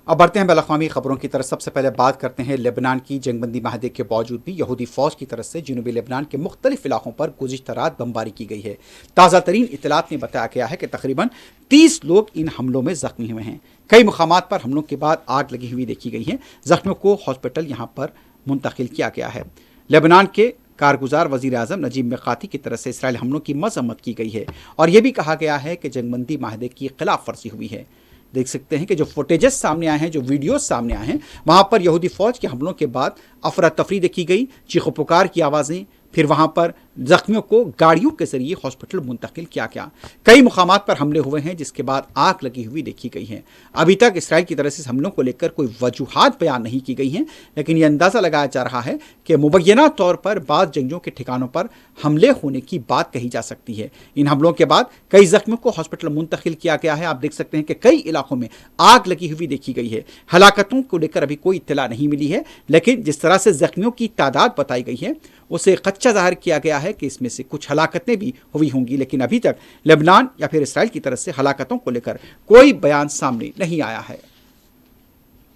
اب بڑھتے ہیں بین الاقوامی خبروں کی طرف۔ سب سے پہلے بات کرتے ہیں لبنان کی۔ جنگ بندی معاہدے کے باوجود بھی یہودی فوج کی طرف سے جنوبی لبنان کے مختلف علاقوں پر گزشتہ رات بمباری کی گئی ہے۔ تازہ ترین اطلاعات میں بتایا گیا ہے کہ تقریباً 30 لوگ ان حملوں میں زخمی ہوئے ہیں۔ کئی مقامات پر حملوں کے بعد آگ لگی ہوئی دیکھی گئی ہے۔ زخمیوں کو ہاسپٹل یہاں پر منتقل کیا گیا ہے۔ لبنان کے کارگزار وزیر اعظم نجیب میقاتی کی طرف سے اسرائیل حملوں کی مذمت کی گئی ہے اور یہ بھی کہا گیا ہے کہ جنگ بندی معاہدے کی خلاف ورزی ہوئی ہے۔ دیکھ سکتے ہیں کہ جو فوٹیجز سامنے آئے ہیں، جو ویڈیوز سامنے آئے ہیں، وہاں پر یہودی فوج کے حملوں کے بعد افراتفری دیکھی گئی، چیخ و پکار کی آوازیں، پھر وہاں پر زخمیوں کو گاڑیوں کے ذریعے ہاسپٹل منتقل کیا گیا۔ کئی مقامات پر حملے ہوئے ہیں جس کے بعد آگ لگی ہوئی دیکھی گئی ہے۔ ابھی تک اسرائیل کی طرف سے حملوں کو لے کر کوئی وجوہات بیان نہیں کی گئی ہیں، لیکن یہ اندازہ لگایا جا رہا ہے کہ مبینہ طور پر بعض جنگجوؤں کے ٹھکانوں پر حملے ہونے کی بات کہی جا سکتی ہے۔ ان حملوں کے بعد کئی زخمیوں کو ہاسپٹل منتقل کیا گیا ہے۔ آپ دیکھ سکتے ہیں کہ کئی علاقوں میں آگ لگی ہوئی دیکھی گئی ہے۔ ہلاکتوں کو لے کر ابھی کوئی اطلاع نہیں ملی ہے، لیکن جس طرح سے زخمیوں کی تعداد بتائی گئی ہے اسے خدشہ ظاہر کیا گیا ہے کہ اس میں سے کچھ ہلاکتیں بھی ہوئی ہوں گی، لیکن ابھی تک لبنان یا پھر اسرائیل کی طرف سے ہلاکتوں کو لے کر کوئی بیان سامنے نہیں آیا ہے۔